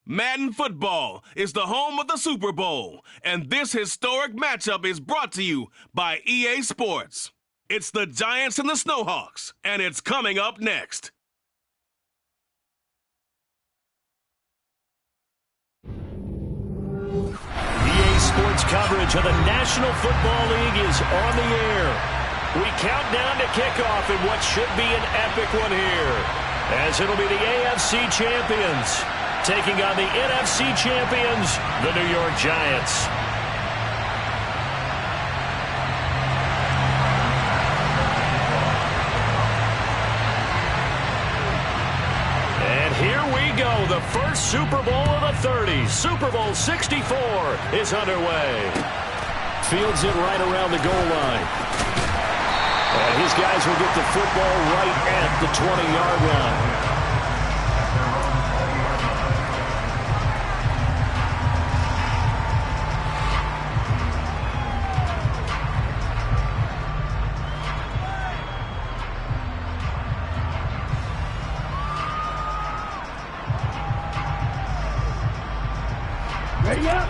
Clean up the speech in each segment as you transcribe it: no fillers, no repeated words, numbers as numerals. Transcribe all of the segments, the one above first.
Madden Football is the home of the Super Bowl, and this historic matchup is brought to you by EA Sports. It's the Giants and the Snowhawks, and it's coming up next. EA Sports coverage of the National Football League is on the air. We count down to kickoff in what should be an epic one here, as it'll be the AFC champions taking on the NFC champions, the New York Giants. And here we go. The first Super Bowl of the 30s. Super Bowl 64 is underway. Fields it right around the goal line. And his guys will get the football right at the 20-yard line. Ready up.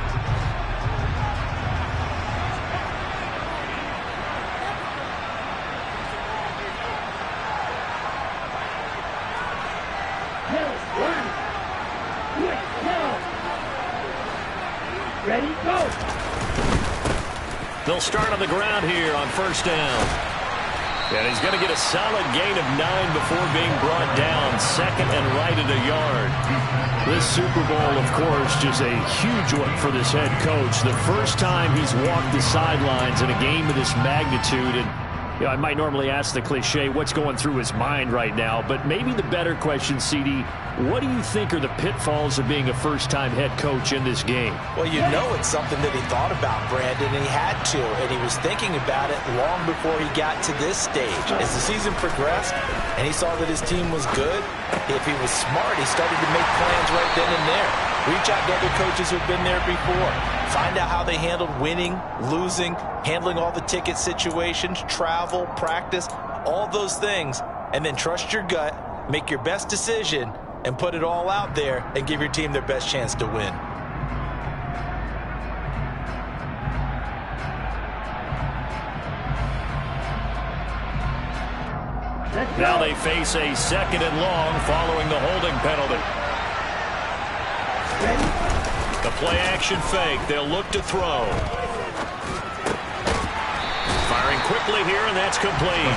Ready, go. They'll start on the ground here on first down. And he's going to get a solid gain of 9 before being brought down. Second and right at a yard. This Super Bowl, of course, just a huge one for this head coach. The first time he's walked the sidelines in a game of this magnitude. And I might normally ask the cliche, what's going through his mind right now? But maybe the better question, CD, what do you think are the pitfalls of being a first-time head coach in this game? Well, you know it's something that he thought about, Brandon, and he had to, and he was thinking about it long before he got to this stage. As the season progressed and he saw that his team was good, if he was smart, he started to make plans right then and there. Reach out to other coaches who've been there before. Find out how they handled winning, losing, handling all the ticket situations, travel, practice, all those things, and then trust your gut, make your best decision, and put it all out there and give your team their best chance to win. Now they face a second and long following the holding penalty. The play action fake. They'll look to throw. Firing quickly here, and that's complete.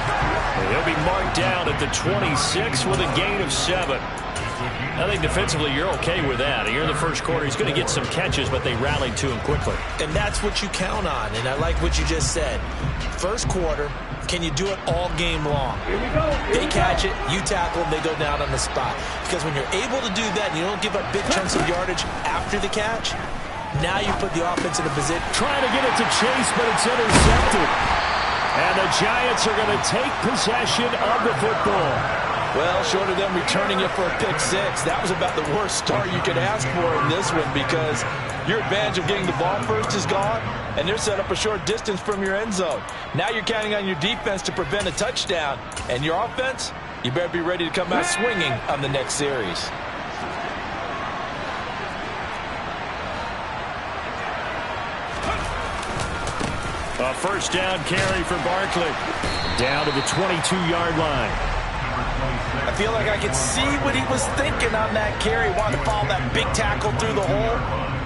He'll be marked down at the 26 with a gain of 7. I think defensively you're okay with that. Here in the first quarter, he's going to get some catches, but they rallied to him quickly. And that's what you count on, and I like what you just said. First quarter, can you do it all game long? They catch it, you tackle them, they go down on the spot. Because when you're able to do that and you don't give up big chunks of yardage after the catch, now you put the offense in a position. Trying to get it to Chase, but it's intercepted. And the Giants are going to take possession of the football. Well, short of them returning it for a pick six, that was about the worst start you could ask for in this one, because your advantage of getting the ball first is gone, and they're set up a short distance from your end zone. Now you're counting on your defense to prevent a touchdown, and your offense, you better be ready to come out swinging on the next series. A first down carry for Barkley. Down to the 22-yard line. I feel like I could see what he was thinking on that carry. Wanted to follow that big tackle through the hole.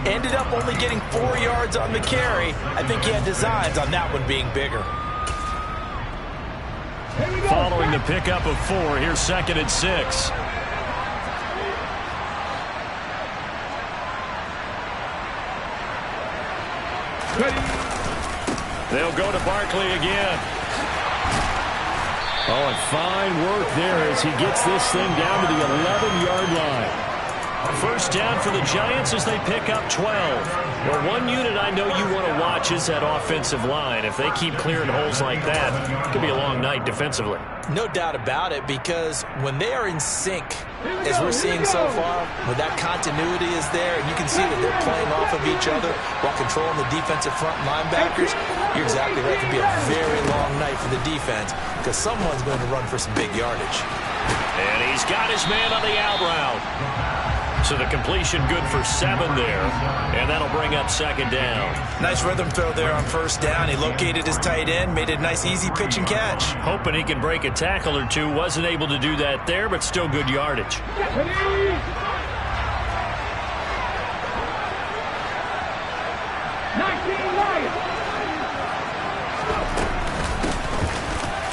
Ended up only getting 4 yards on the carry. I think he had designs on that one being bigger. Following the pickup of 4, here's second and 6. They'll go to Barkley again. Oh, and fine work there as he gets this thing down to the 11-yard line. First down for the Giants as they pick up 12. Well, one unit I know you want to watch is that offensive line. If they keep clearing holes like that, it could be a long night defensively. No doubt about it, because when they are in sync, as we're seeing so far, when that continuity is there, and you can see that they're playing off of each other while controlling the defensive front linebackers, you're exactly right. It could be a very long night for the defense, because someone's going to run for some big yardage. And he's got his man on the out route. So the completion good for 7 there, and that'll bring up second down. Nice rhythm throw there on first down. He located his tight end, made it a nice easy pitch and catch. Hoping he can break a tackle or two. Wasn't able to do that there, but still good yardage.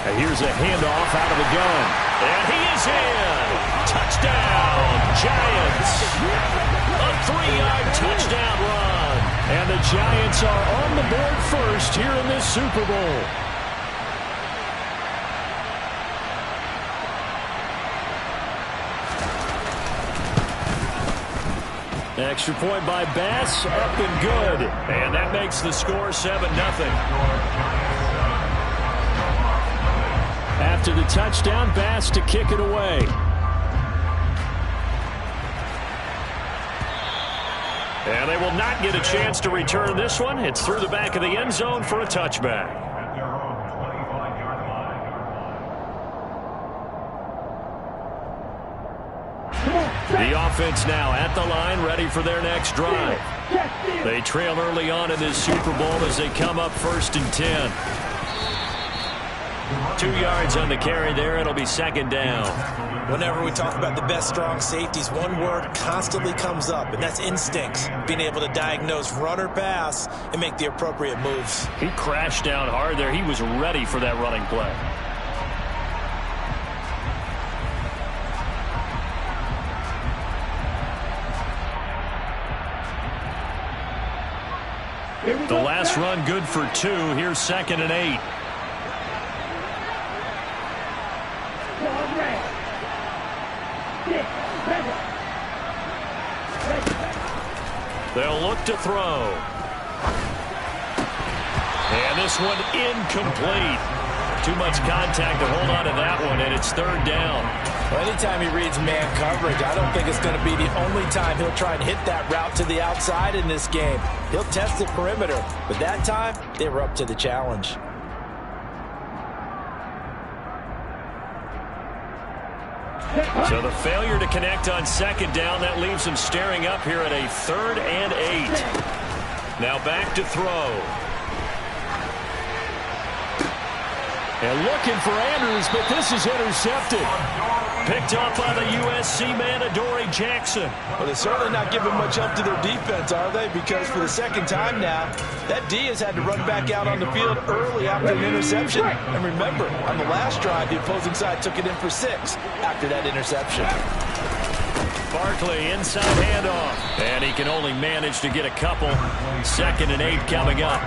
And here's a handoff out of the gun. And he is in. Touchdown, Giants. A 3-yard touchdown run. And the Giants are on the board first here in this Super Bowl. Extra point by Bass, up and good. And that makes the score 7-0. After the touchdown, Bass to kick it away. And they will not get a chance to return this one. It's through the back of the end zone for a touchback. The offense now at the line, ready for their next drive. They trail early on in this Super Bowl as they come up 1st and 10. 2 yards on the carry there. It'll be second down. Whenever we talk about the best strong safeties, one word constantly comes up, and that's instincts. Being able to diagnose run or pass and make the appropriate moves. He crashed down hard there. He was ready for that running play. The last run good for 2. Here's 2nd and 8. They'll look to throw. And this one incomplete. Too much contact to hold on to that one, and it's 3rd down. Well, anytime he reads man coverage, I don't think it's going to be the only time he'll try and hit that route to the outside in this game. He'll test the perimeter, but that time, they were up to the challenge. So the failure to connect on 2nd down, that leaves them staring up here at a 3rd and 8. Now back to throw. And looking for Andrews, but this is intercepted. Picked up by the USC man, Adoree Jackson. Well, they're certainly not giving much up to their defense, are they? Because for the 2nd time now, that D has had to run back out on the field early after an interception. And remember, on the last drive, the opposing side took it in for 6 after that interception. Barkley inside handoff. And he can only manage to get a couple. 2nd and 8 coming up.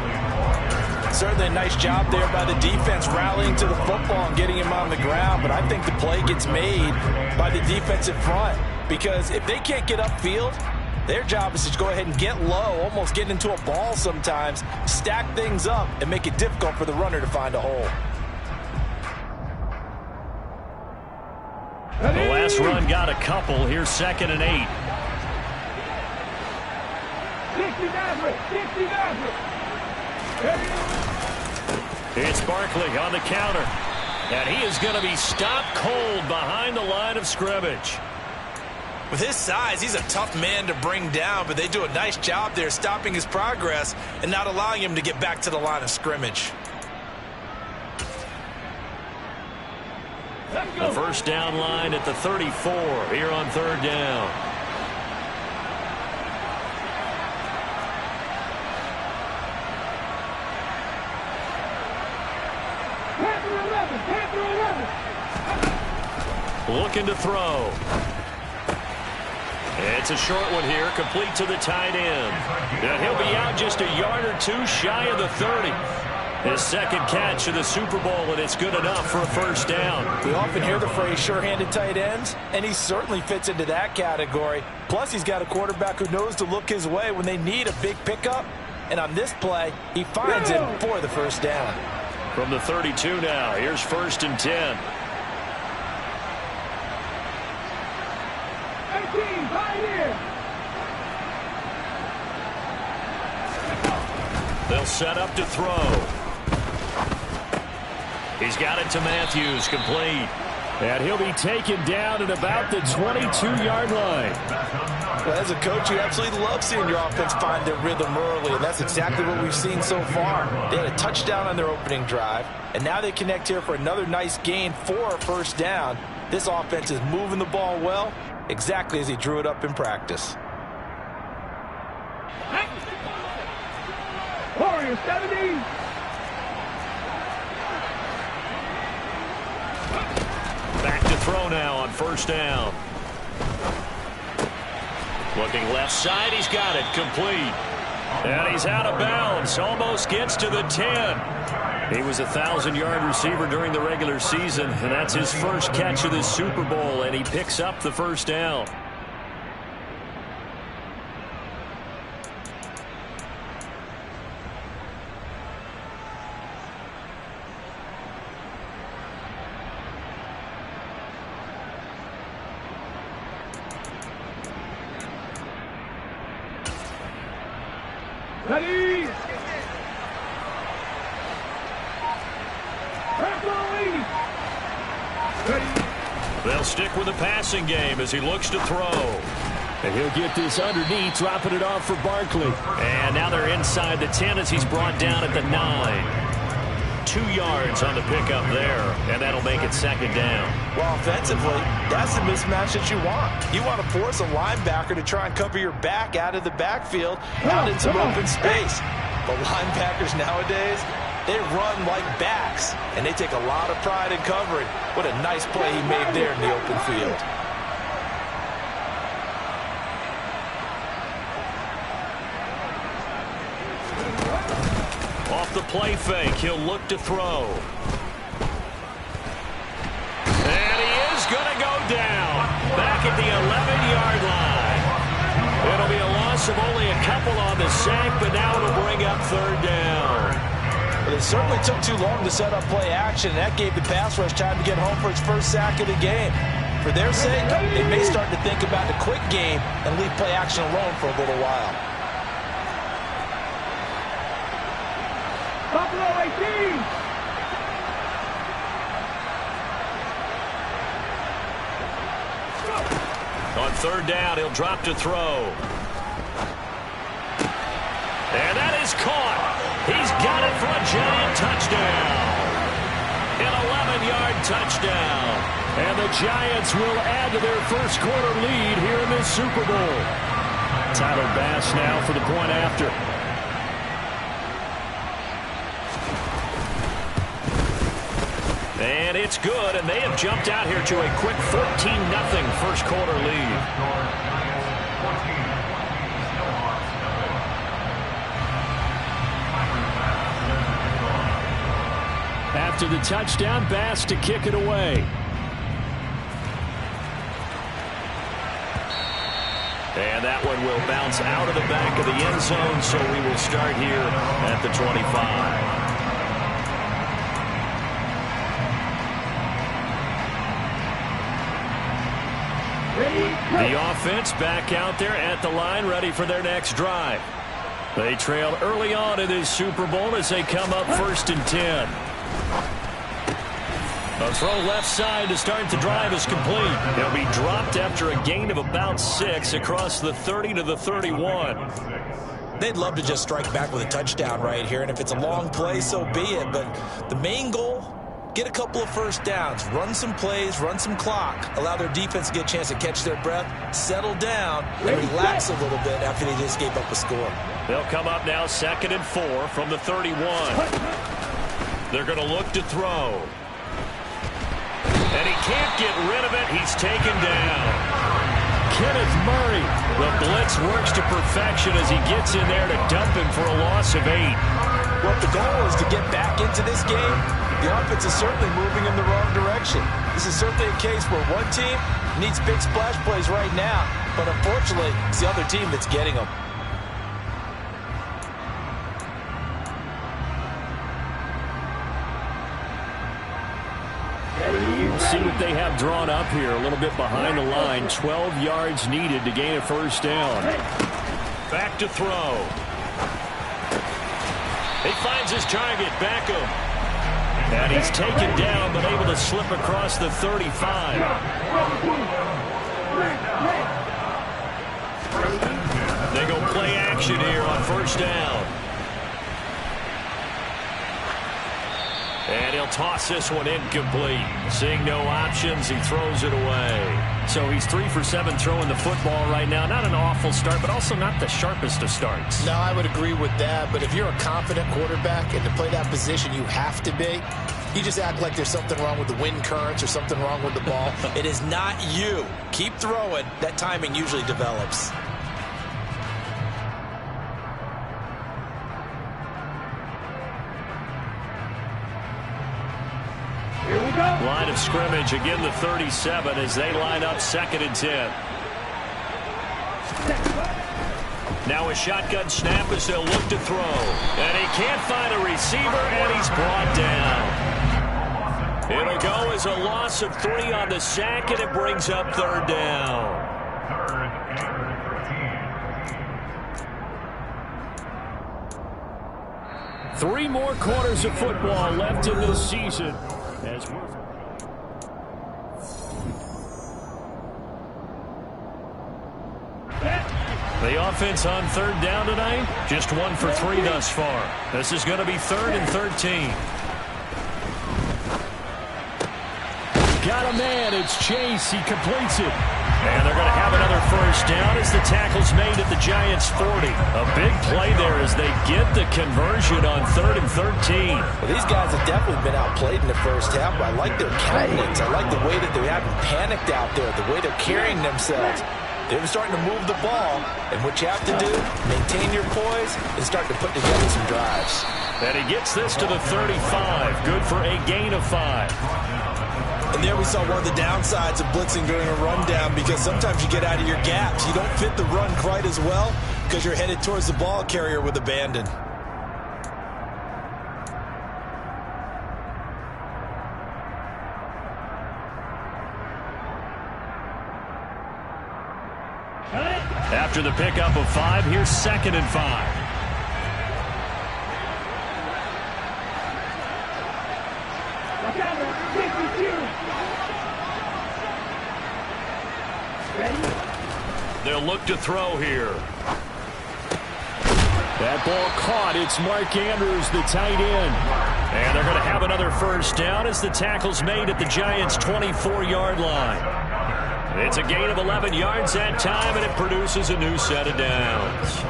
Certainly a nice job there by the defense rallying to the football and getting him on the ground, but I think the play gets made by the defensive front because if they can't get upfield, their job is to go ahead and get low, almost get into a ball sometimes, stack things up, and make it difficult for the runner to find a hole. The last run got a couple. Here's 2nd and 8. 60. It's Barkley on the counter. And he is going to be stopped cold behind the line of scrimmage. With his size, he's a tough man to bring down, but they do a nice job there stopping his progress and not allowing him to get back to the line of scrimmage. The first down line at the 34 here on 3rd down. Looking to throw. It's a short one here, complete to the tight end. And he'll be out just a yard or 2 shy of the 30. His 2nd catch of the Super Bowl, and it's good enough for a 1st down. We often hear the phrase sure-handed tight ends, and he certainly fits into that category. Plus, he's got a quarterback who knows to look his way when they need a big pickup. And on this play, he finds him for the 1st down. From the 32 now, here's 1st and 10. They'll set up to throw. He's got it to Matthews, complete. And he'll be taken down at about the 22-yard line. Well, as a coach, you absolutely love seeing your offense find their rhythm early, and that's exactly what we've seen so far. They had a touchdown on their opening drive, and now they connect here for another nice gain for a first down. This offense is moving the ball well, exactly as he drew it up in practice. Warriors 70. Back to throw now on first down. Looking left side, he's got it, complete. And he's out of bounds, almost gets to the 10. He was a 1,000-yard receiver during the regular season, and that's his first catch of this Super Bowl, and he picks up the first down. Ready. They'll stick with the passing game as he looks to throw. And he'll get this underneath, dropping it off for Barkley. And now they're inside the 10 as he's brought down at the 9. 2 yards on the pickup there, and that'll make it second down. Well, offensively, that's the mismatch that you want. You want to force a linebacker to try and cover your back out of the backfield, out in some open space. But linebackers nowadays, they run like backs, and they take a lot of pride in covering. What a nice play he made there in the open field. Off the play fake, he'll look to throw. And he is going to go down back at the 11-yard line. It'll be a loss of only a couple on the sack, but now it'll bring up third down. But it certainly took too long to set up play action. That gave the pass rush time to get home for its first sack of the game. For their sake, they may start to think about the quick game and leave play action alone for a little while. Buffalo 18. On third down, he'll drop to throw. And that is caught. He's got it for a giant touchdown. An 11-yard touchdown. And the Giants will add to their first quarter lead here in this Super Bowl. Tyler Bass now for the point after. And it's good, and they have jumped out here to a quick 14-0 first quarter lead. After the touchdown, Bass to kick it away. And that one will bounce out of the back of the end zone, so we will start here at the 25. The offense back out there at the line, ready for their next drive. They trailed early on in this Super Bowl as they come up 1st and 10. A throw left side to start the drive is complete. He'll be dropped after a gain of about 6 across the 30 to the 31. They'd love to just strike back with a touchdown right here, and if it's a long play, so be it. But the main goal, get a couple of first downs, run some plays, run some clock, allow their defense to get a chance to catch their breath, settle down, and relax a little bit after they just gave up a score. They'll come up now 2nd and 4 from the 31. They're going to look to throw. And he can't get rid of it. He's taken down. Kenneth Murray. The blitz works to perfection as he gets in there to dump him for a loss of 8. Well, if the goal is to get back into this game, the offense is certainly moving in the wrong direction. This is certainly a case where one team needs big splash plays right now, but unfortunately, it's the other team that's getting them. See what they have drawn up here, a little bit behind the line. 12 yards needed to gain a first down. Back to throw. He finds his target, Beckham. And he's taken down, but able to slip across the 35. They go play action here on first down. And he'll toss this one incomplete. Seeing no options, he throws it away. So he's 3 for 7 throwing the football right now. Not an awful start, but also not the sharpest of starts. No, I would agree with that. But if you're a confident quarterback and to play that position you have to be, you just act like there's something wrong with the wind currents or something wrong with the ball. It is not you. Keep throwing. That timing usually develops. Line of scrimmage, again the 37 as they line up 2nd and 10. Now a shotgun snap as they'll look to throw. And he can't find a receiver, and he's brought down. It'll go as a loss of 3 on the sack, and it brings up 3rd down. Three more quarters of football left in this season. As the offense on 3rd down tonight, just 1 for 3 thus far. This is going to be 3rd and 13. Got a man, it's Chase, he completes it. And they're going to have another first down as the tackle's made at the Giants' 40. A big play there as they get the conversion on 3rd and 13. Well, these guys have definitely been outplayed in the first half, but I like their countenance. I like the way that they haven't panicked out there, the way they're carrying themselves. They're starting to move the ball, and what you have to do, maintain your poise, and start to put together some drives. And he gets this to the 35. Good for a gain of 5. And there we saw one of the downsides of blitzing during a rundown, because sometimes you get out of your gaps. You don't fit the run quite as well because you're headed towards the ball carrier with abandon. After the pickup of 5, here's 2nd and 5. They'll look to throw here. That ball caught. It's Mark Andrews, the tight end. And they're going to have another first down as the tackle's made at the Giants' 24-yard line. It's a gain of 11 yards that time, and it produces a new set of downs.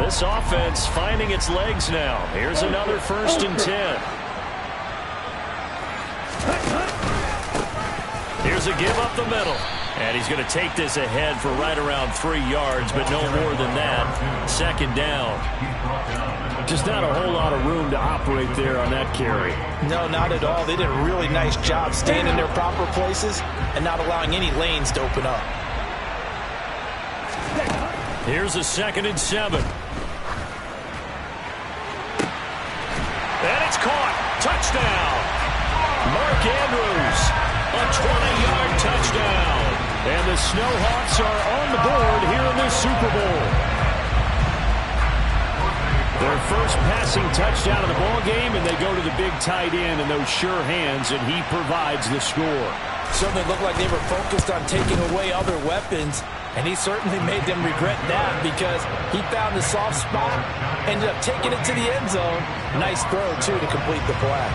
This offense finding its legs now. Here's another 1st and 10. Here's a give up the middle. And he's going to take this ahead for right around 3 yards, but no more than that. 2nd down. Just not a whole lot of room to operate there on that carry. No, not at all. They did a really nice job staying in their proper places and not allowing any lanes to open up. Here's a 2nd and 7. And it's caught. Touchdown. Mark Andrews, a 20-yard touchdown. And the Snowhawks are on the board here in this Super Bowl. Their first passing touchdown of the ball game, and they go to the big tight end and those sure hands, and he provides the score. Certainly looked like they were focused on taking away other weapons, and he certainly made them regret that because he found the soft spot, ended up taking it to the end zone. Nice throw, too, to complete the play.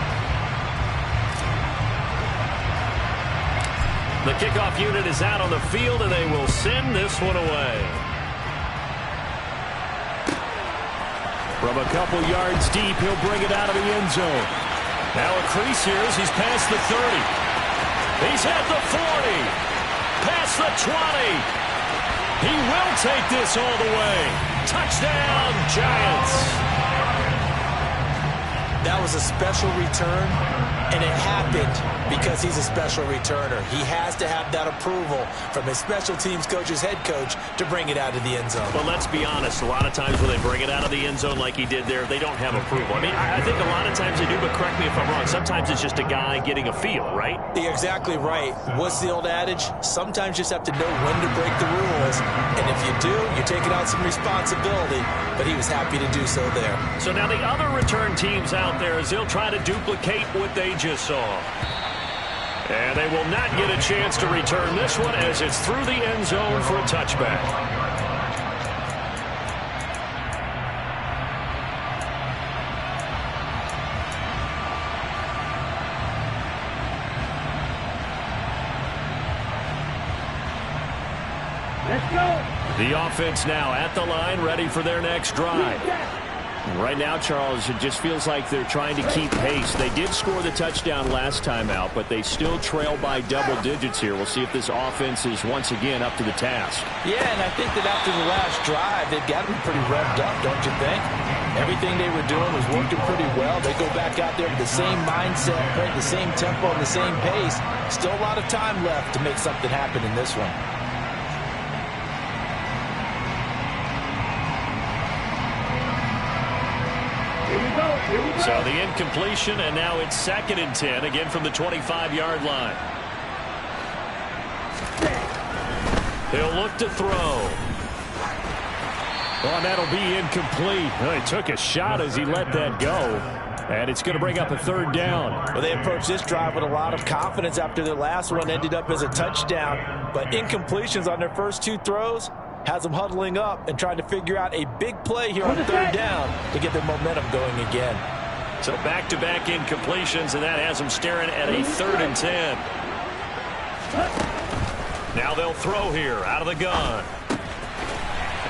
The kickoff unit is out on the field, and they will send this one away. From a couple yards deep, he'll bring it out of the end zone. Now a crease here as he's past the 30. He's at the 40. Past the 20. He will take this all the way. Touchdown, Giants. That was a special return. And it happened because he's a special returner. He has to have that approval from his special teams coach's head coach to bring it out of the end zone. But let's be honest, a lot of times when they bring it out of the end zone like he did there, they don't have approval. I mean, I think a lot of times they do, but correct me if I'm wrong. Sometimes it's just a guy getting a feel, right? You're exactly right. What's the old adage? Sometimes you just have to know when to break the rules. And if you do, you're taking on some responsibility. But he was happy to do so there. So now the other return teams out there as they'll try to duplicate what they just saw. And they will not get a chance to return this one as it's through the end zone for a touchback. Let's go. The offense now at the line, ready for their next drive. Right now, Charles, it just feels like they're trying to keep pace. They did score the touchdown last time out, but they still trail by double digits here. We'll see if this offense is once again up to the task. Yeah, and I think that after the last drive, they've got to be pretty revved up, don't you think? Everything they were doing was working pretty well. They go back out there with the same mindset, right, the same tempo, and the same pace. Still a lot of time left to make something happen in this one. So the incompletion, and now it's 2nd and 10, again from the 25-yard line. He'll look to throw. Oh, and that'll be incomplete. Well, he took a shot as he let that go. And it's going to bring up a 3rd down. Well, they approached this drive with a lot of confidence after their last one ended up as a touchdown. But incompletions on their first 2 throws has them huddling up and trying to figure out a big play here on 3rd down to get their momentum going again. So back-to-back incompletions, and that has them staring at a 3rd and 10. Now they'll throw here out of the gun.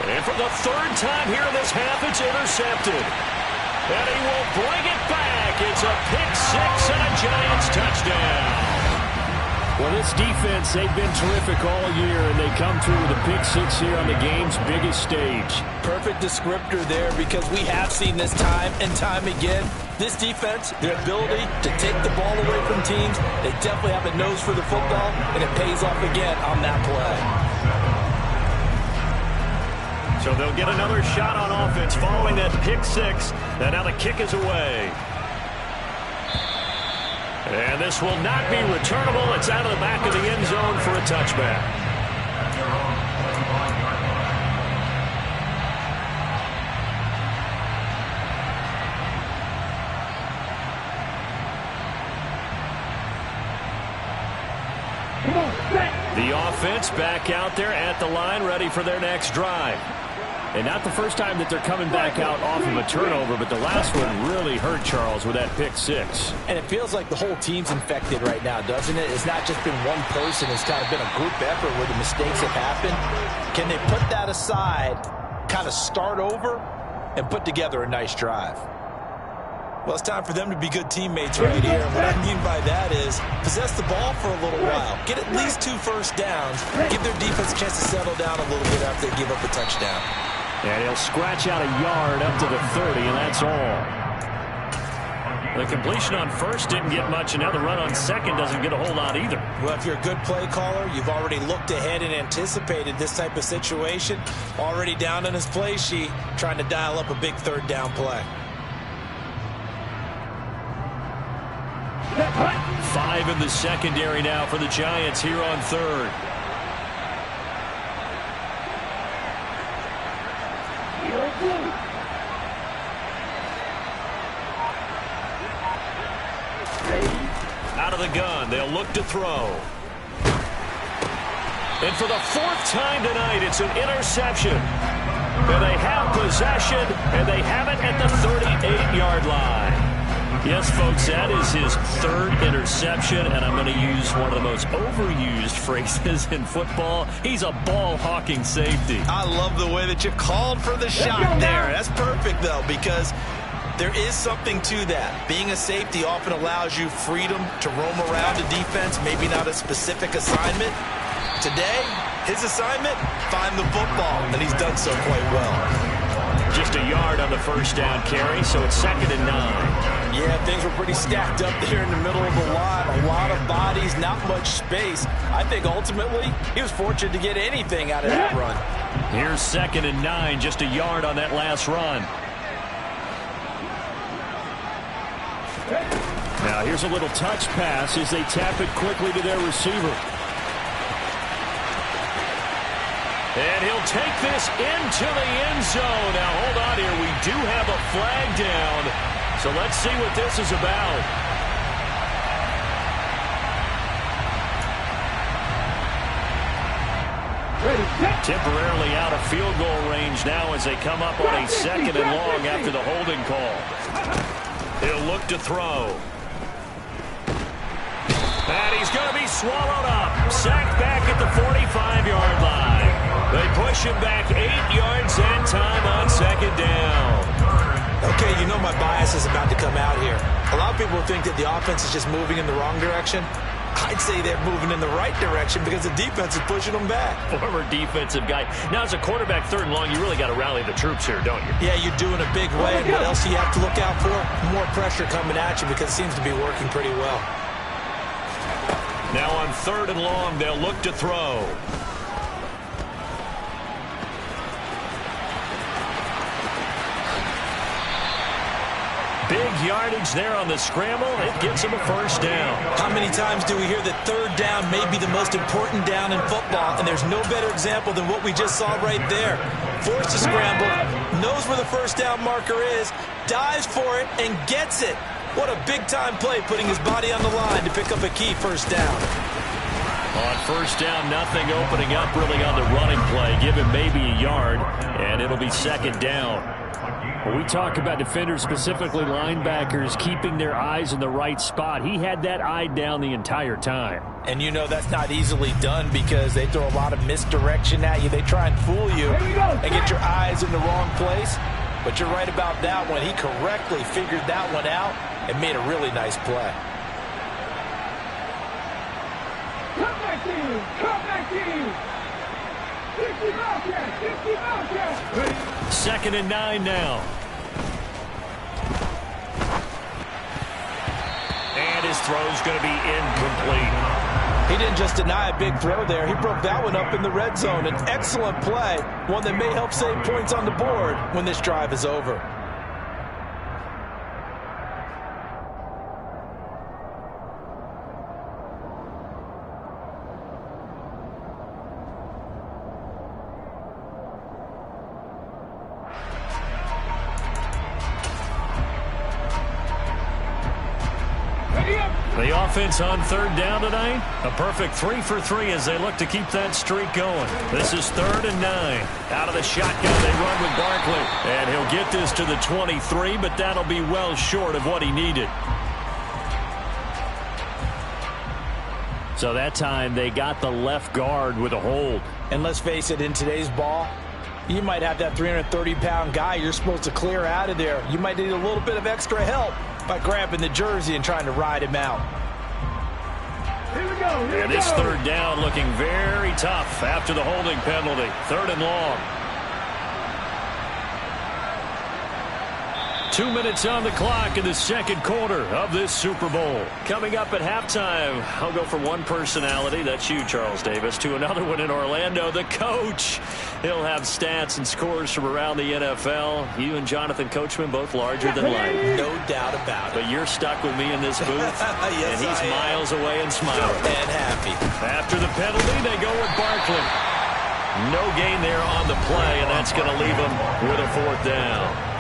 And for the 3rd time here in this half, it's intercepted. And he will bring it back. It's a pick 6 and a Giants touchdown. Well, this defense, they've been terrific all year, and they come through with a pick 6 here on the game's biggest stage. Perfect descriptor there, because we have seen this time and time again. This defense, their ability to take the ball away from teams, they definitely have a nose for the football, and it pays off again on that play. So they'll get another shot on offense following that pick 6, and now the kick is away. And this will not be returnable. It's out of the back of the end zone for a touchback. The offense back out there at the line, ready for their next drive. And not the first time that they're coming back out off of a turnover, but the last one really hurt Charles with that pick 6. And it feels like the whole team's infected right now, doesn't it? It's not just been one person. It's kind of been a group effort where the mistakes have happened. Can they put that aside, kind of start over, and put together a nice drive? Well, it's time for them to be good teammates right here. And what I mean by that is possess the ball for a little while. Get at least 2 first downs. Give their defense a chance to settle down a little bit after they give up a touchdown. And he'll scratch out a yard up to the 30, and that's all. The completion on 1st didn't get much, and now the run on 2nd doesn't get a whole lot either. Well, if you're a good play caller, you've already looked ahead and anticipated this type of situation. Already down on his play sheet, trying to dial up a big 3rd down play. 5 in the secondary now for the Giants here on 3rd. Out of the gun, they'll look to throw. And for the 4th time tonight, it's an interception. And they have possession, and they have it at the 38-yard line. Yes, folks, that is his 3rd interception, and I'm going to use one of the most overused phrases in football. He's a ball-hawking safety. I love the way that you called for the shot there. That's perfect, though, because there is something to that. Being a safety often allows you freedom to roam around a defense, maybe not a specific assignment. Today, his assignment, find the football, and he's done so quite well. just a yard on the first down carry, so it's 2nd and 9. Yeah, things were pretty stacked up there in the middle of the lot. A lot of bodies, not much space. I think ultimately he was fortunate to get anything out of that run. Here's 2nd and 9, just a yard on that last run. Now here's a little touch pass as they tap it quickly to their receiver. And he'll take this into the end zone. Now hold on here. We do have a flag down. So let's see what this is about. Temporarily out of field goal range now as they come up on a 2nd and long after the holding call. He'll look to throw. And he's going to be swallowed up. Sacked back at the 45-yard line. They push him back 8 yards that time on 2nd down. Okay, you know my bias is about to come out here. A lot of people think that the offense is just moving in the wrong direction. I'd say they're moving in the right direction because the defense is pushing them back. Former defensive guy. Now, as a quarterback 3rd and long, you really got to rally the troops here, don't you? Yeah, you do in a big way. And what else do you have to look out for? More pressure coming at you because it seems to be working pretty well. Now on 3rd and long, they'll look to throw. Big yardage there on the scramble. It gets him a first down. How many times do we hear that 3rd down may be the most important down in football, and there's no better example than what we just saw right there. Forced to scramble, knows where the first down marker is, dives for it, and gets it. What a big-time play, putting his body on the line to pick up a key first down. On first down, nothing opening up really on the running play. Give him maybe a yard, and it'll be 2nd down. When we talk about defenders, specifically linebackers, keeping their eyes in the right spot, he had that eye down the entire time. And you know that's not easily done because they throw a lot of misdirection at you. They try and fool you and get your eyes in the wrong place. But you're right about that one. He correctly figured that one out and made a really nice play. Come back in! Come back in! 60 Bobcats! 60 Bobcats! 2nd and 9 now. And his throw's going to be incomplete. He didn't just deny a big throw there. He broke that one up in the red zone. An excellent play, one that may help save points on the board when this drive is over. The offense on 3rd down tonight, a perfect 3 for 3 as they look to keep that streak going. This is 3rd and 9. Out of the shotgun, they run with Barkley. And he'll get this to the 23, but that'll be well short of what he needed. So that time, they got the left guard with a hold. And let's face it, in today's ball, you might have that 330-pound guy you're supposed to clear out of there. You might need a little bit of extra help by grabbing the jersey and trying to ride him out. Here we go. Here And we this go. 3rd down looking very tough after the holding penalty. 3rd and long. 2 minutes on the clock in the 2nd quarter of this Super Bowl. Coming up at halftime, I'll go from one personality, that's you, Charles Davis, to another one in Orlando, the coach. He'll have stats and scores from around the NFL. You and Jonathan Coachman, both larger than life. No doubt about it. But you're stuck with me in this booth, Yes, and he's I am. miles away and smiling. And happy. After the penalty, they go with Barkley. No gain there on the play, and that's going to leave them with a 4th down.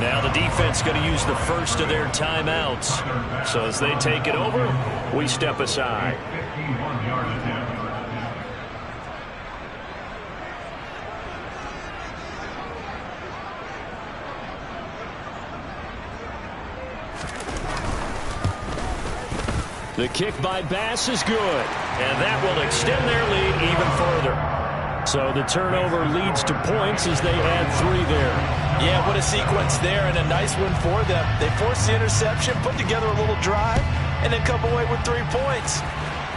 Now the defense going to use the first of their timeouts. So as they take it over, we step aside. The kick by Bass is good, and that will extend their lead even further. So the turnover leads to points as they add 3 there. Yeah, what a sequence there, and a nice one for them. They forced the interception, put together a little drive, and then come away with 3 points.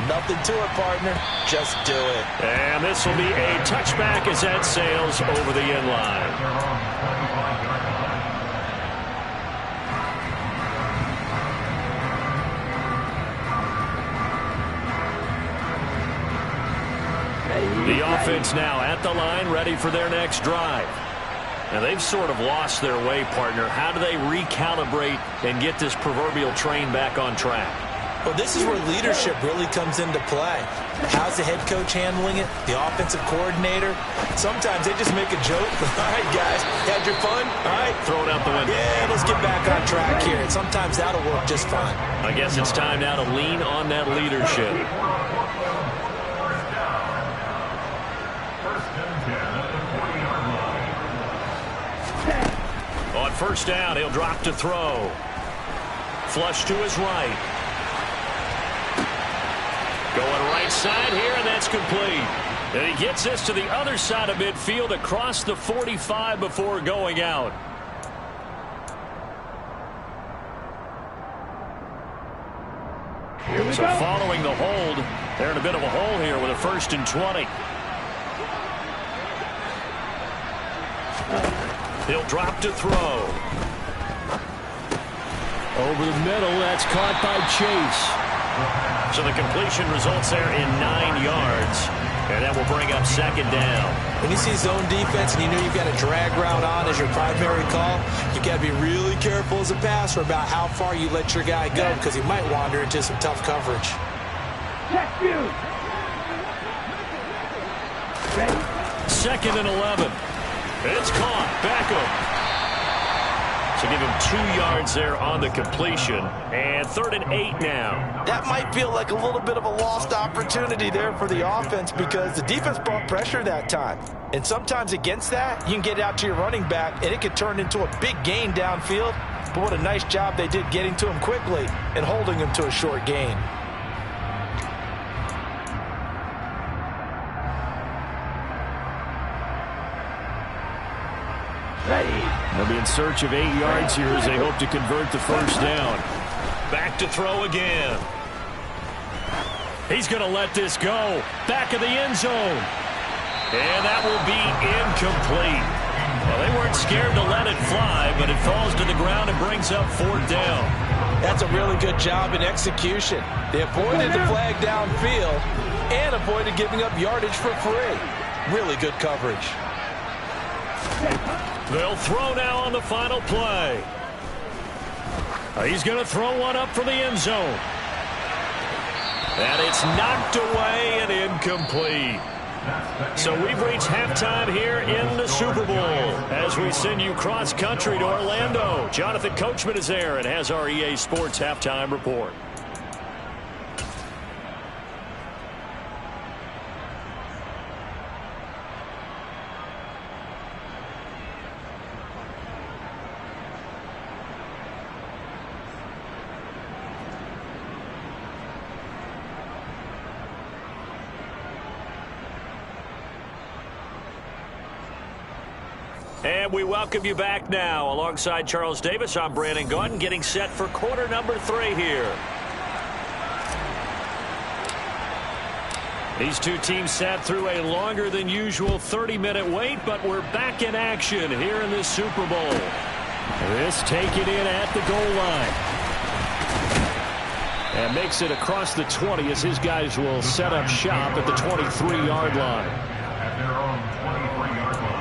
Nothing to it, partner. Just do it. And this will be a touchback as that sails over the end line. offense now at the line, ready for their next drive. Now, they've sort of lost their way, partner. How do they recalibrate and get this proverbial train back on track? Well, this is where leadership really comes into play. How's the head coach handling it? The offensive coordinator? Sometimes they just make a joke. All right, guys, had your fun? All right. Throw it out the window. Yeah, let's get back on track here. And sometimes that'll work just fine. I guess it's time now to lean on that leadership. On first down, he'll drop to throw. Flush to his right. Going right side here, and that's complete. And he gets this to the other side of midfield across the 45 before going out. So following the hold, they're in a bit of a hole here with a 1st and 20. He'll drop to throw. Over the middle, that's caught by Chase. So the completion results there in 9 yards. And that will bring up 2nd down. When you see zone defense and you know you've got a drag route on as your primary call, you've got to be really careful as a passer about how far you let your guy go because he might wander into some tough coverage. Check you. 2nd and 11. It's caught. Beckham. So give him 2 yards there on the completion. And 3rd and 8 now. That might feel like a little bit of a lost opportunity there for the offense because the defense brought pressure that time. And sometimes against that, you can get out to your running back, and it could turn into a big gain downfield. But what a nice job they did getting to him quickly and holding him to a short gain. They'll be in search of 8 yards here as they hope to convert the 1st down. Back to throw again. He's going to let this go. Back of the end zone. And that will be incomplete. Well, they weren't scared to let it fly, but it falls to the ground and brings up 4th down. That's a really good job in execution. They avoided the flag downfield and avoided giving up yardage for free. Really good coverage. They'll throw now on the final play. He's going to throw one up for the end zone. And it's knocked away and incomplete. So we've reached halftime here in the Super Bowl as we send you cross-country to Orlando. Jonathan Coachman is there and has our EA Sports halftime report. And we welcome you back now. Alongside Charles Davis, I'm Brandon Gaudin, getting set for quarter number 3 here. These two teams sat through a longer than usual 30-minute wait, but we're back in action here in this Super Bowl. This taken in at the goal line. And makes it across the 20 as his guys will set up shop at the 23-yard line. At their own 23-yard line.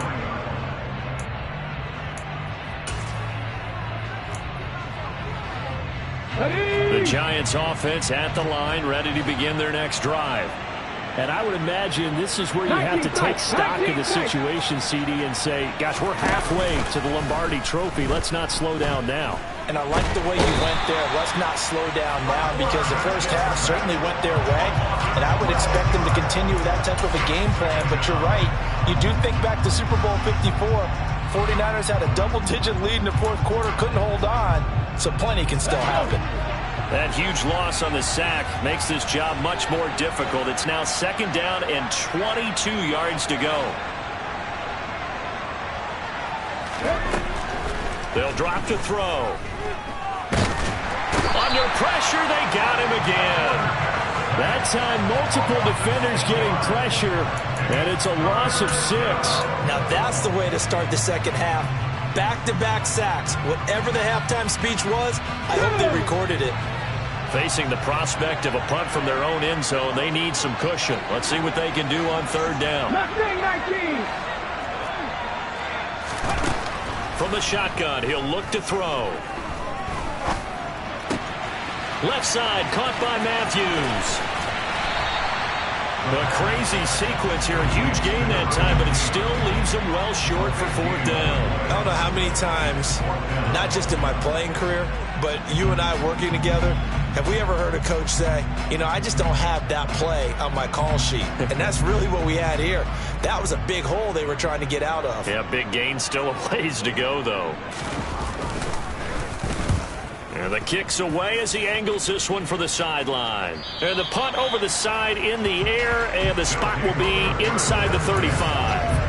The Giants offense at the line, ready to begin their next drive. And I would imagine this is where you have to take stock of the situation, CD, and say, gosh, we're halfway to the Lombardi Trophy. Let's not slow down now. And I like the way you went there. Let's not slow down now because the first half certainly went their way. And I would expect them to continue that type of a game plan. But you're right. You do think back to Super Bowl 54. 49ers had a double-digit lead in the fourth quarter, couldn't hold on. So plenty can still happen. That huge loss on the sack makes this job much more difficult. It's now 2nd down and 22 yards to go. They'll drop to throw. Under pressure, they got him again. That time, multiple defenders getting pressure, and it's a loss of 6. Now that's the way to start the second half. Back-to-back sacks. Whatever the halftime speech was, I hope they recorded it. Facing the prospect of a punt from their own end zone, they need some cushion. Let's see what they can do on third down. Mustang 19. From the shotgun, he'll look to throw. Left side, caught by Matthews. A crazy sequence here. A huge gain that time, but it still leaves them well short for fourth down. I don't know how many times, not just in my playing career, but you and I working together, have we ever heard a coach say, you know, I just don't have that play on my call sheet. And that's really what we had here. That was a big hole they were trying to get out of. Yeah, big gain, still a ways to go, though. And the kick's away as he angles this one for the sideline. And the punt over the side in the air, and the spot will be inside the 35.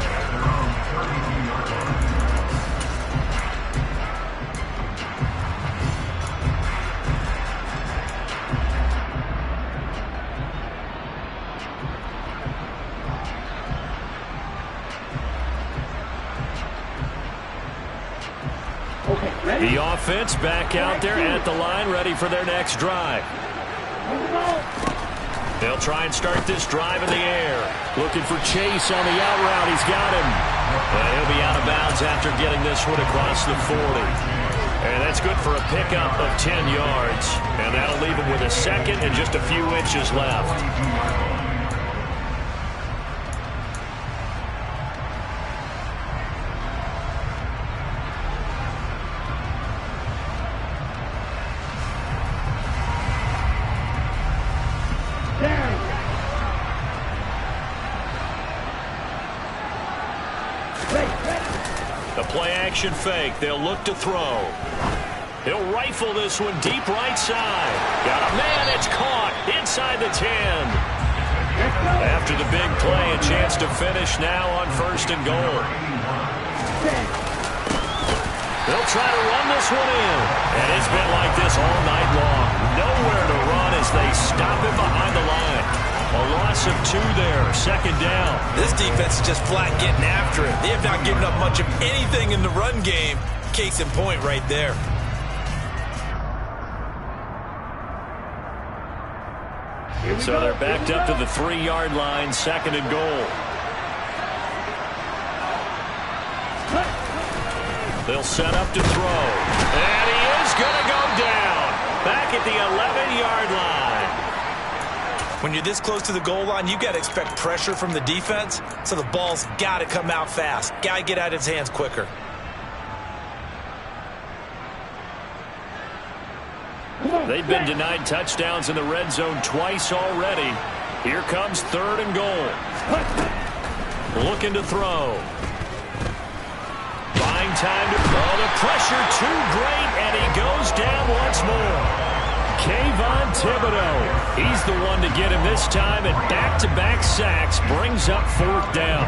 The offense back out there at the line, ready for their next drive. They'll try and start this drive in the air. Looking for Chase on the out route. He's got him. And he'll be out of bounds after getting this one across the 40. And that's good for a pickup of 10 yards. And that'll leave him with a second and just a few inches left. The play-action fake. They'll look to throw. He'll rifle this one deep right side. Got a man. It's caught inside the 10. After the big play, a chance to finish now on first and goal. They'll try to run this one in. And it's been like this all night long. Nowhere to run as they stop him behind the line. A loss of 2 there, second down. This defense is just flat getting after it. They have not given up much of anything in the run game. Case in point right there. So they're backed up to the 3-yard line, second and goal. They'll set up to throw. And he is going to go down. Back at the 11-yard line. When you're this close to the goal line, you got to expect pressure from the defense, so the ball's got to come out fast. Got to get out of his hands quicker. They've been denied touchdowns in the red zone twice already. Here comes third and goal. Looking to throw. Buying time to throw. The pressure too great, and he goes down once more. Kayvon Thibodeaux, he's the one to get him this time, and back-to-back sacks brings up fourth down.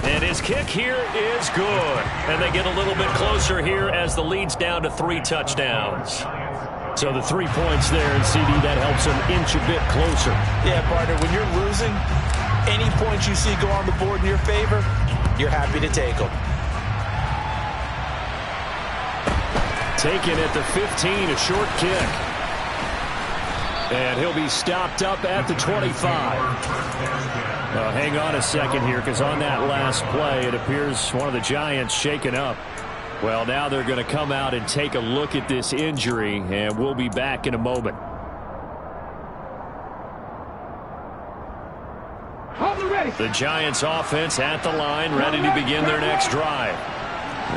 And his kick here is good. And they get a little bit closer here as the lead's down to 3 touchdowns. So the 3 points there, and CD, that helps them inch a bit closer. Yeah, partner, when you're losing, any points you see go on the board in your favor, you're happy to take them. Taken at the 15, a short kick. And he'll be stopped up at the 25. Hang on a second here, because on that last play, it appears one of the Giants shaken up. Well, now they're going to come out and take a look at this injury, and we'll be back in a moment. The Giants offense at the line, ready to begin their next drive.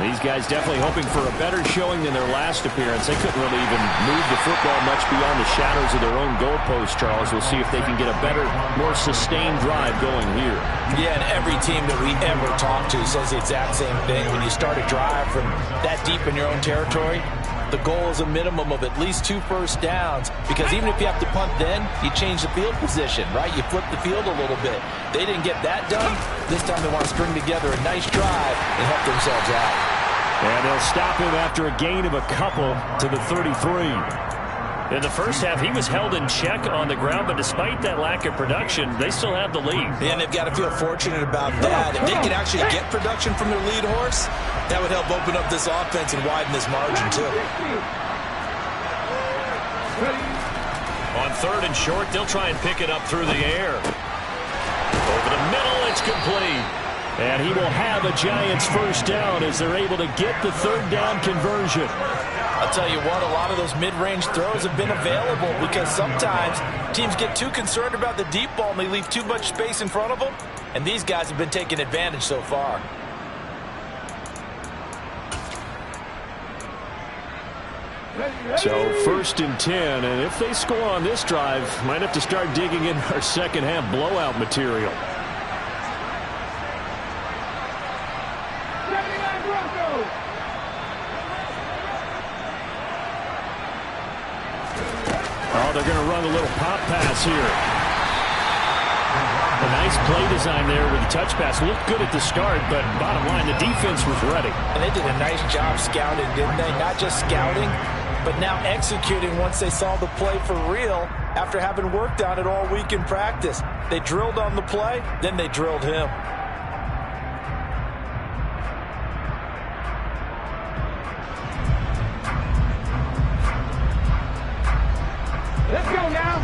These guys definitely hoping for a better showing than their last appearance. They couldn't really even move the football much beyond the shadows of their own goalpost, Charles. We'll see if they can get a better, more sustained drive going here. Yeah, and every team that we ever talk to says the exact same thing. When you start a drive from that deep in your own territory, the goal is a minimum of at least 2 first downs, because even if you have to punt then, you change the field position, right? You flip the field a little bit. They didn't get that done. This time they want to string together a nice drive and help themselves out. And they'll stop him after a gain of a couple to the 33. In the first half, he was held in check on the ground, but despite that lack of production, they still have the lead. And they've got to feel fortunate about that. If they can actually get production from their lead horse, that would help open up this offense and widen this margin, too. On 3rd and short, they'll try and pick it up through the air. Over the middle, it's complete. And he will have a Giants first down as they're able to get the 3rd down conversion. I'll tell you what, a lot of those mid-range throws have been available because sometimes teams get too concerned about the deep ball and they leave too much space in front of them. And these guys have been taking advantage so far. So 1st and 10, and if they score on this drive, might have to start digging in our second half blowout material. Oh, they're going to run a little pop pass here. A nice play design there with the touch pass. Looked good at the start, but bottom line, the defense was ready. And they did a nice job scouting, didn't they? Not just scouting, but now executing once they saw the play for real after having worked on it all week in practice. They drilled on the play, then they drilled him. Let's go now.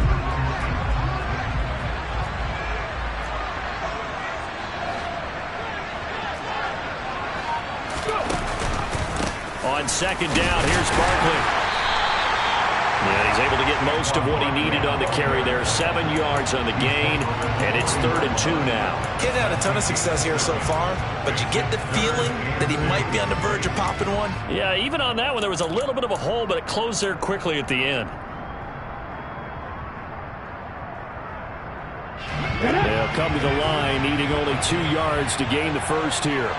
On 2nd down, here's Barkley. Yeah, he's able to get most of what he needed on the carry there. 7 yards on the gain, and it's 3rd and 2 now. He's had a ton of success here so far, but you get the feeling that he might be on the verge of popping one. Yeah, even on that one, there was a little bit of a hole, but it closed there quickly at the end. They'll come to the line, needing only 2 yards to gain the first here.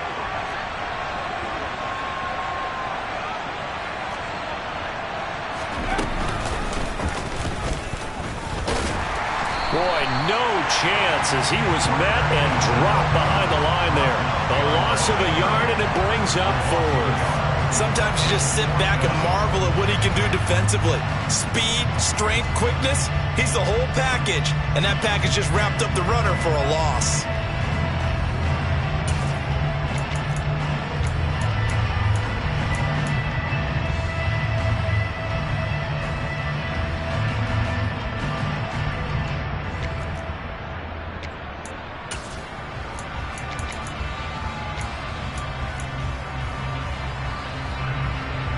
Boy, no chance as he was met and dropped behind the line there. A loss of a yard, and it brings up 4th. Sometimes you just sit back and marvel at what he can do defensively. Speed, strength, quickness, he's the whole package. And that package just wrapped up the runner for a loss.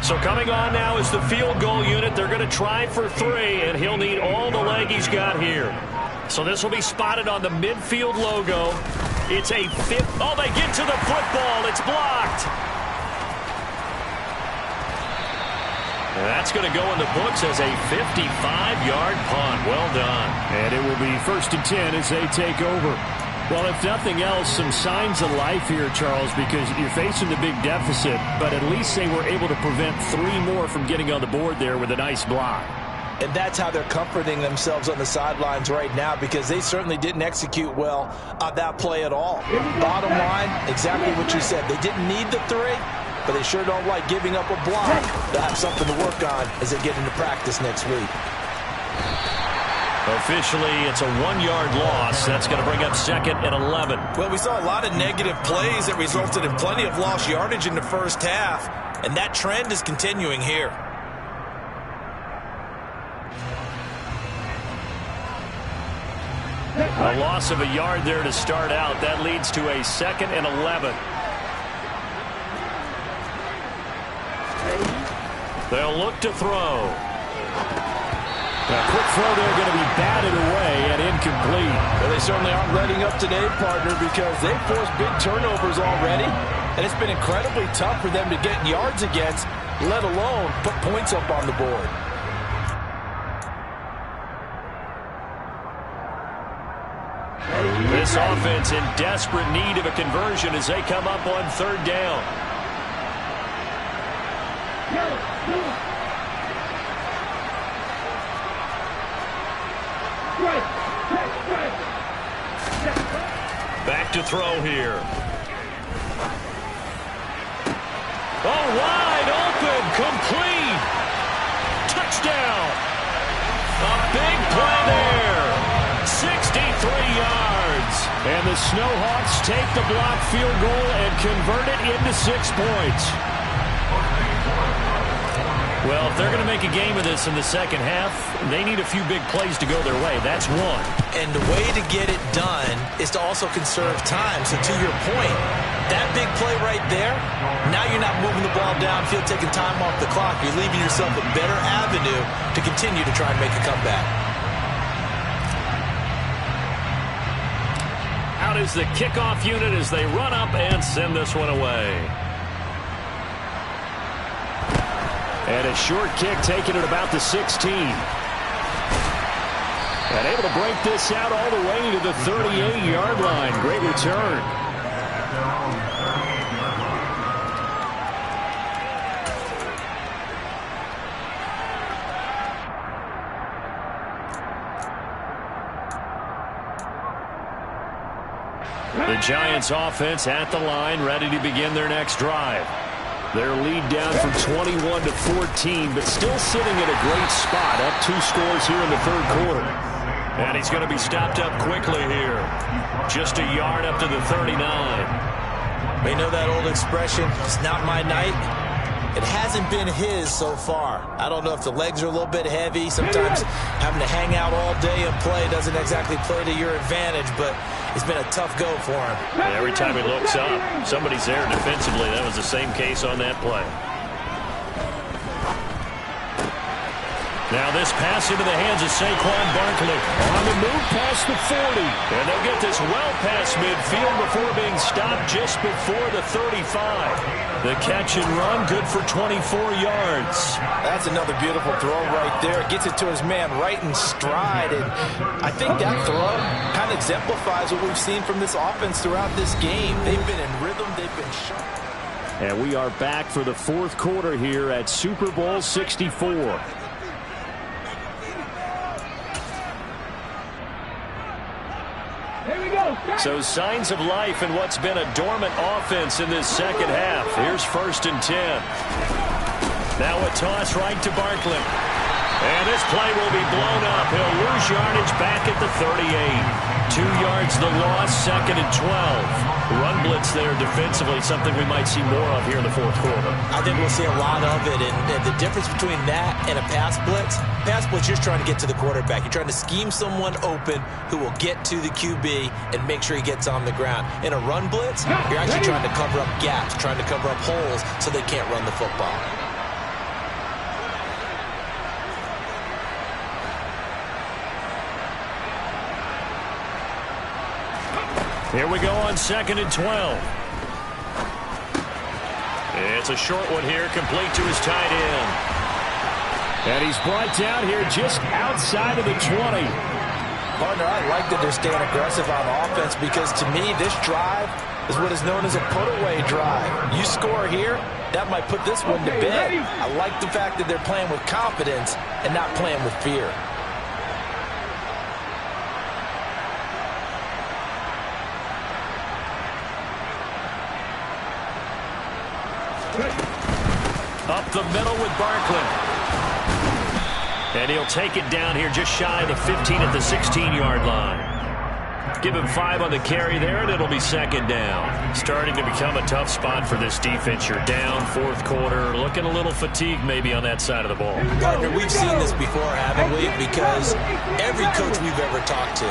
So coming on now is the field goal unit. They're going to try for 3, and he'll need all the leg he's got here. So this will be spotted on the midfield logo. It's a 5th. Oh, they get to the football. It's blocked. And that's going to go in the books as a 55-yard punt. Well done. And it will be 1st and 10 as they take over. Well, if nothing else, some signs of life here, Charles, because you're facing the big deficit, but at least they were able to prevent 3 more from getting on the board there with a nice block. And that's how they're comforting themselves on the sidelines right now, because they certainly didn't execute well on that play at all. Bottom line, exactly what you said. They didn't need the 3, but they sure don't like giving up a block. They'll have something to work on as they get into practice next week. Officially, it's a 1-yard loss. That's going to bring up 2nd and 11. Well, we saw a lot of negative plays that resulted in plenty of lost yardage in the first half, and that trend is continuing here. A loss of a yard there to start out. That leads to a 2nd and 11. They'll look to throw. A quick throw there going to be batted away and incomplete. Well, they certainly aren't letting up today, partner, because they've forced big turnovers already, and it's been incredibly tough for them to get yards against, let alone put points up on the board. This offense in desperate need of a conversion as they come up on 3rd down. Back to throw here. Oh, wide open, complete. Touchdown. play there. 63 yards. And the Snowhawks take the block field goal and convert it into 6 points. Well, if they're going to make a game of this in the second half, they need a few big plays to go their way. That's one. And the way to get it done is to also conserve time. So to your point, that big play right there, now you're not moving the ball downfield, taking time off the clock. You're leaving yourself a better avenue to continue to try and make a comeback. Out is the kickoff unit as they run up and send this one away. And a short kick taken at about the 16. And able to break this out all the way to the 38-yard line. Great return. The Giants offense at the line, ready to begin their next drive. Their lead down from 21 to 14, but still sitting at a great spot, up 2 scores here in the third quarter. And he's going to be stopped up quickly here. Just a yard up to the 39. You know that old expression, it's not my night? It hasn't been his so far. I don't know if the legs are a little bit heavy. Sometimes having to hang out all day and play doesn't exactly play to your advantage, but it's been a tough go for him. And every time he looks up, somebody's there defensively. That was the same case on that play. Now this pass into the hands of Saquon Barkley. On the move past the 40. And they'll get this well past midfield before being stopped just before the 35. The catch and run, good for 24 yards. That's another beautiful throw right there. Gets it to his man right in stride. And I think that throw kind of exemplifies what we've seen from this offense throughout this game. They've been in rhythm. They've been sharp. And we are back for the fourth quarter here at Super Bowl 64. So signs of life in what's been a dormant offense in this second half. Here's 1st and 10. Now a toss right to Barkley. And this play will be blown up. He'll lose yardage back at the 38. 2 yards the loss, 2nd and 12. Run blitz there defensively, something we might see more of here in the fourth quarter. I think we'll see a lot of it, and the difference between that and a pass blitz, you're just trying to get to the quarterback. You're trying to scheme someone open who will get to the QB and make sure he gets on the ground. In a run blitz, you're actually trying to cover up gaps, trying to cover up holes so they can't run the football. Here we go on 2nd and 12. It's a short one here, complete to his tight end. And he's brought down here just outside of the 20. Partner, I like that they're staying aggressive on offense because to me, this drive is what is known as a put-away drive. You score here, that might put this one to bed. I like the fact that they're playing with confidence and not playing with fear. Up the middle with Barkley. And he'll take it down here just shy of the 15 at the 16-yard line. Give him 5 on the carry there, and it'll be 2nd down. Starting to become a tough spot for this defense. You're down, fourth quarter, looking a little fatigued maybe on that side of the ball. Partner, we've seen this before, haven't we? Because every coach we've ever talked to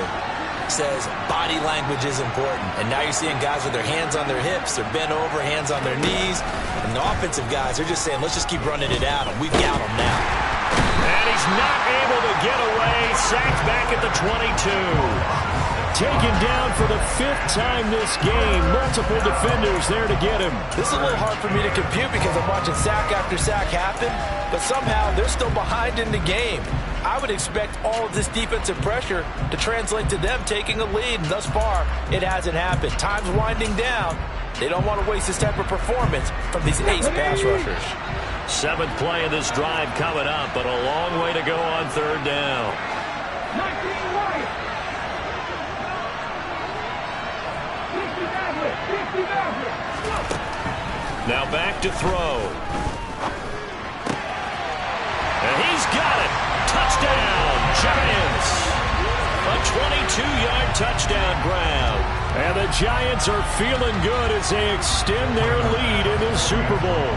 says body language is important. And now you're seeing guys with their hands on their hips, they're bent over, hands on their knees. And the offensive guys, they're just saying, let's just keep running it at them. We've got them now. And he's not able to get away. Sacked back at the 22. Taken down for the 5th time this game. Multiple defenders there to get him. This is a little hard for me to compute because I'm watching sack after sack happen, but somehow they're still behind in the game. I would expect all of this defensive pressure to translate to them taking a lead, and thus far, it hasn't happened. Time's winding down. They don't want to waste this type of performance from these ace pass rushers. 7th play of this drive coming up, but a long way to go on 3rd down. Now back to throw. And he's got it. Touchdown, Giants. A 22-yard touchdown grab. And the Giants are feeling good as they extend their lead in the Super Bowl.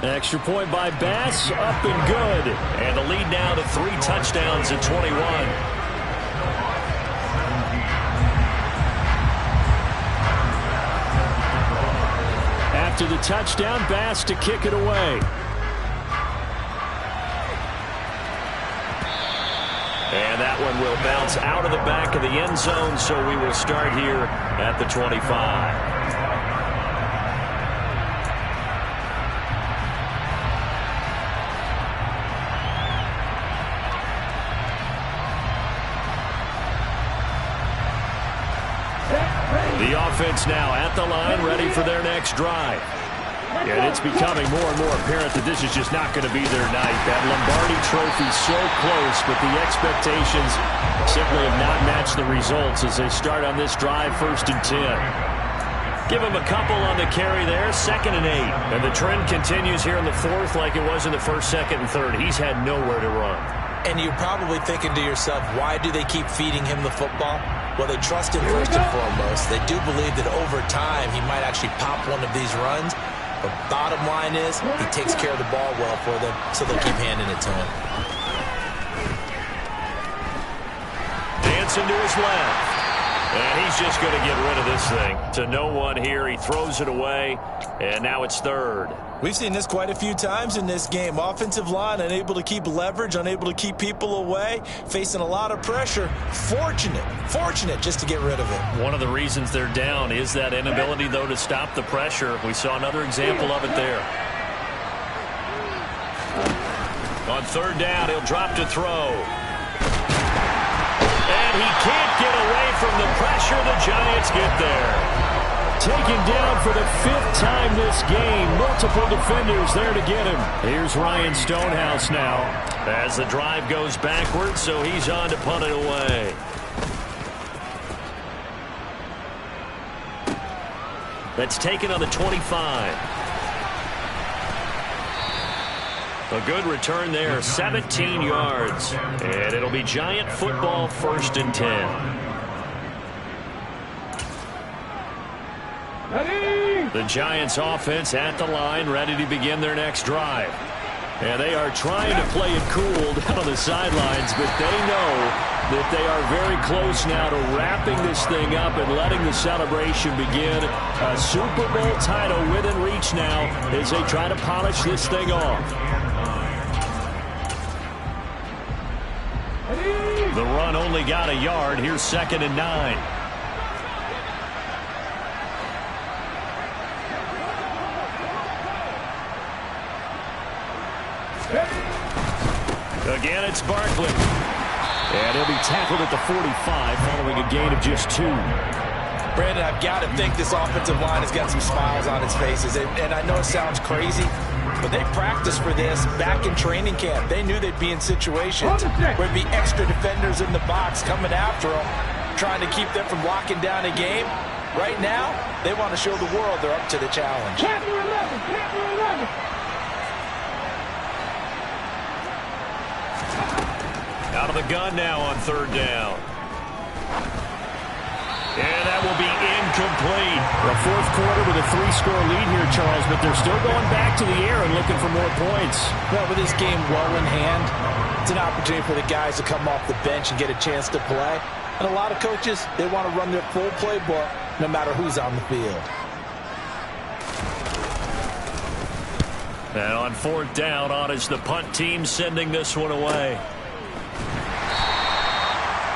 Extra point by Bass, up and good. And the lead now to 3 touchdowns at 21. After the touchdown, Bass to kick it away. And that one will bounce out of the back of the end zone, so we will start here at the 25. The offense now at the line, ready for their next drive. And it's becoming more and more apparent that this is just not going to be their night. That Lombardi Trophy so close, but the expectations simply have not matched the results as they start on this drive, 1st and 10. Give him a couple on the carry there, 2nd and 8. And the trend continues here in the 4th like it was in the 1st, 2nd, and 3rd. He's had nowhere to run. And you're probably thinking to yourself, why do they keep feeding him the football? Well, they trust him first and foremost. They do believe that over time he might actually pop one of these runs. But bottom line is he takes care of the ball well for them, so they'll keep handing it to him. Dancing to his left. And he's just going to get rid of this thing. To no one here. He throws it away, and now it's 3rd. We've seen this quite a few times in this game. Offensive line unable to keep leverage, unable to keep people away, facing a lot of pressure. Fortunate just to get rid of it. One of the reasons they're down is that inability, though, to stop the pressure. We saw another example of it there. On 3rd down, he'll drop to throw. And he can't get away from the pressure. The Giants get there. Taken down for the 5th time this game. Multiple defenders there to get him. Here's Ryan Stonehouse now as the drive goes backwards, so he's on to punt it away. That's taken on the 25. A good return there, 17 yards. And it'll be Giant football, 1st and 10. The Giants offense at the line, ready to begin their next drive. And they are trying to play it cool down on the sidelines, but they know that they are very close now to wrapping this thing up and letting the celebration begin. A Super Bowl title within reach now as they try to polish this thing off. The run only got a yard. Here's 2nd and 9. Again, it's Barkley. And he'll be tackled at the 45 following a gain of just 2. Brandon, I've got to think this offensive line has got some smiles on its faces. And I know it sounds crazy, but they practiced for this back in training camp. They knew they'd be in situations where there'd be extra defenders in the box coming after them, trying to keep them from locking down a game. Right now, they want to show the world they're up to the challenge. Out of the gun now on 3rd down. And that will be incomplete. The 4th quarter with a 3-score lead here, Charles, but they're still going back to the air and looking for more points. Well, with this game well in hand, it's an opportunity for the guys to come off the bench and get a chance to play. And a lot of coaches, they want to run their full playbook no matter who's on the field. And on 4th down, on is the punt team sending this one away.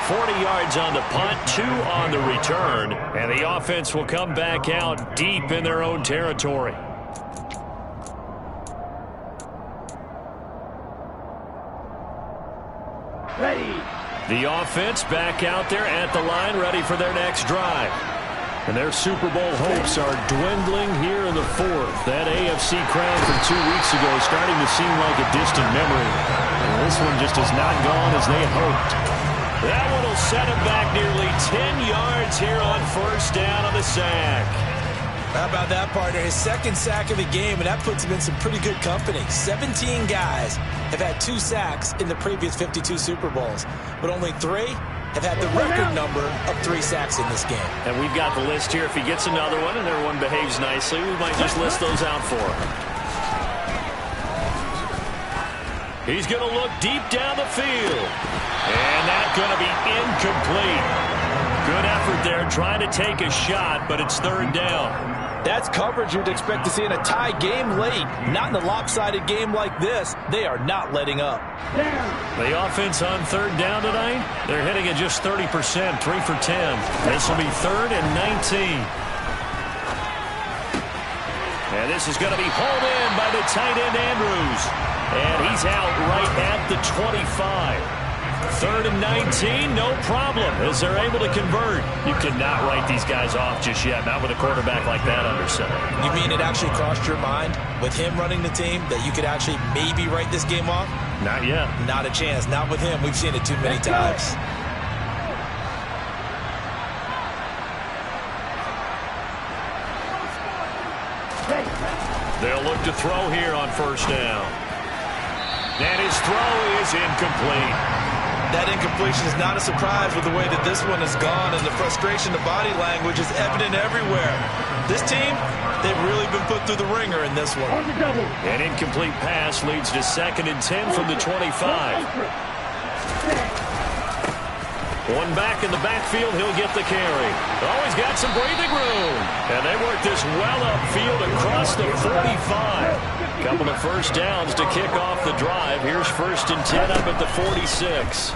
40 yards on the punt, 2 on the return, and the offense will come back out deep in their own territory. Ready. The offense back out there at the line, ready for their next drive. And their Super Bowl hopes are dwindling here in the 4th. That AFC crown from 2 weeks ago is starting to seem like a distant memory. And this one just has not gone as they had hoped. That one will set him back nearly 10 yards here on 1st down on the sack. How about that, partner? His second sack of the game, and that puts him in some pretty good company. 17 guys have had 2 sacks in the previous 52 Super Bowls, but only 3 have had the record number of 3 sacks in this game. And we've got the list here. If he gets another one and everyone behaves nicely, we might just list those out for him. He's going to look deep down the field. And that's going to be incomplete. Good effort there trying to take a shot, but it's 3rd down. That's coverage you'd expect to see in a tie game late. Not in a lopsided game like this. They are not letting up. The offense on 3rd down tonight, they're hitting at just 30%, 3 for 10. This will be 3rd and 19. And this is going to be hauled in by the tight end Andrews. And he's out right at the 25. 3rd and 19, no problem, as they're able to convert. You cannot write these guys off just yet, not with a quarterback like that under center. You mean it actually crossed your mind with him running the team that you could actually maybe write this game off? Not yet. Not a chance. Not with him. We've seen it too many times. They'll look to throw here on 1st down. And his throw is incomplete. That incompletion is not a surprise with the way that this one has gone, and the frustration, the body language is evident everywhere. This team, they've really been put through the ringer in this one. An incomplete pass leads to 2nd and 10 from the 25. One back in the backfield, he'll get the carry. Always got some breathing room. And they work this well upfield across the 45. Couple of 1st downs to kick off the drive. Here's 1st and 10 up at the 46.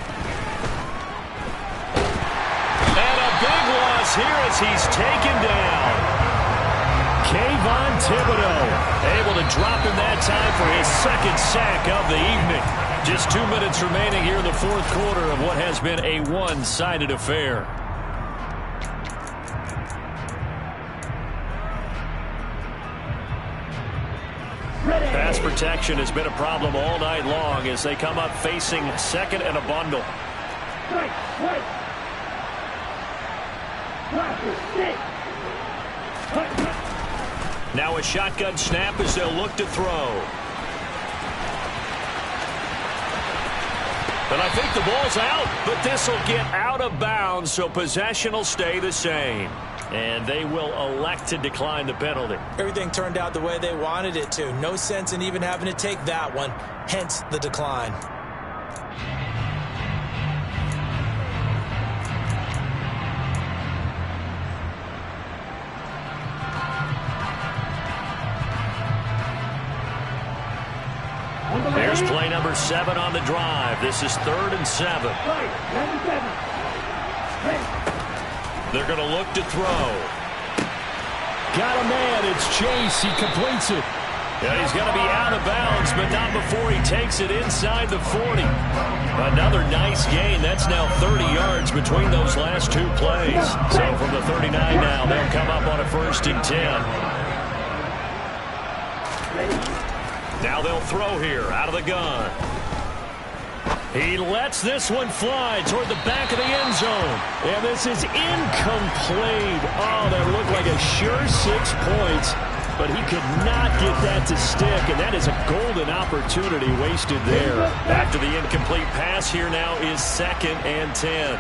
And a big loss here as he's taken down. Kayvon Thibodeaux able to drop in that time for his 2nd sack of the evening. Just 2 minutes remaining here in the 4th quarter of what has been a one-sided affair. Pass protection has been a problem all night long as they come up facing 2nd and a bundle. Now a shotgun snap as they'll look to throw. But I think the ball's out, but this will get out of bounds, so possession will stay the same. And they will elect to decline the penalty. Everything turned out the way they wanted it to. No sense in even having to take that one, hence the decline. Here's play number 7 on the drive. This is 3rd and 7. They're going to look to throw. Got a man. It's Chase. He completes it. Yeah, he's going to be out of bounds, but not before he takes it inside the 40. Another nice gain. That's now 30 yards between those last 2 plays. So from the 39 now, they'll come up on a 1st and 10. Now they'll throw here out of the gun. He lets this one fly toward the back of the end zone. And this is incomplete. Oh, that looked like a sure 6 points. But he could not get that to stick. And that is a golden opportunity wasted there. After the incomplete pass, here now is 2nd and 10.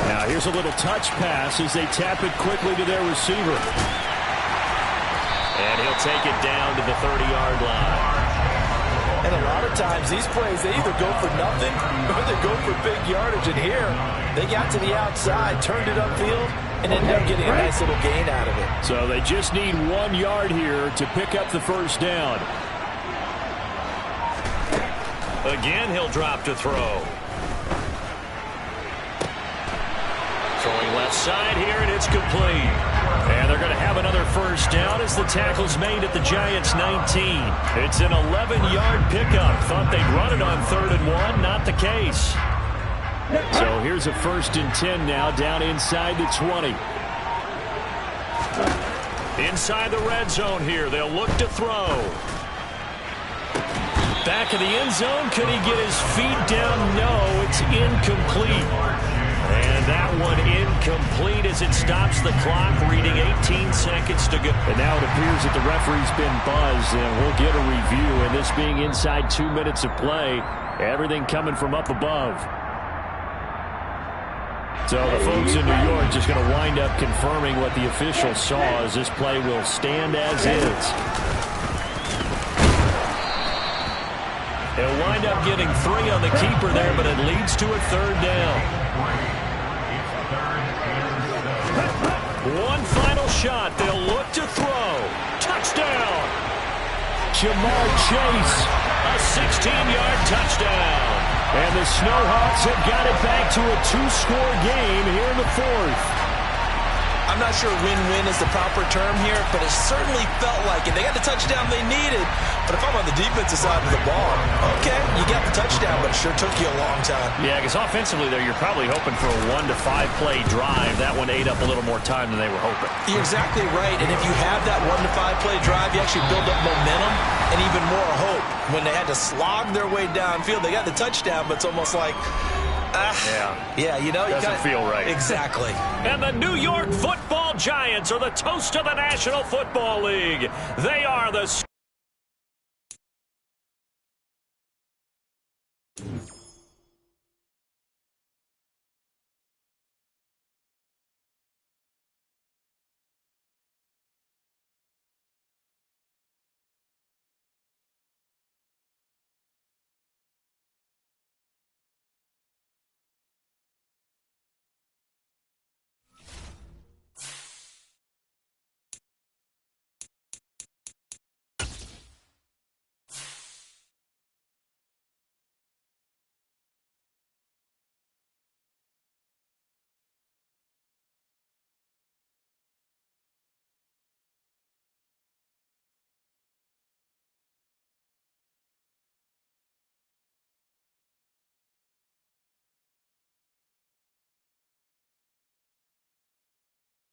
Now here's a little touch pass as they tap it quickly to their receiver. And he'll take it down to the 30-yard line. And a lot of times these plays, they either go for nothing or they go for big yardage. And here, they got to the outside, turned it upfield, and ended up getting a nice little gain out of it. So they just need 1 yard here to pick up the 1st down. Again, he'll drop to throw. Throwing left side here, and it's complete. And they're going to have another 1st down as the tackle's made at the Giants' 19. It's an 11-yard pickup. Thought they'd run it on 3rd and 1. Not the case. So here's a 1st and 10 now down inside the 20. Inside the red zone here. They'll look to throw. Back of the end zone. Could he get his feet down? No, it's incomplete. And that one incomplete as it stops the clock, reading 18 seconds to go. And now it appears that the referee's been buzzed, and we'll get a review. And this being inside 2 minutes of play, everything coming from up above. So the folks in New York just going to wind up confirming what the official saw, as this play will stand as is. They'll wind up getting 3 on the keeper there, but it leads to a 3rd down. One final shot. They'll look to throw. Touchdown! Ja'Marr Chase. A 16-yard touchdown. And the Snowhawks have got it back to a 2-score game here in the 4th. I'm not sure win-win is the proper term here, but it certainly felt like it. They got the touchdown they needed, but if I'm on the defensive side of the ball, okay, you got the touchdown, but it sure took you a long time. Yeah, because offensively there, you're probably hoping for a 1 to 5 play drive. That one ate up a little more time than they were hoping. You're exactly right, and if you have that 1 to 5 play drive, you actually build up momentum and even more hope. When they had to slog their way downfield, they got the touchdown, but it's almost like, yeah, you know, doesn't feel right. Exactly. And the New York Football Giants are the toast of the National Football League. They are the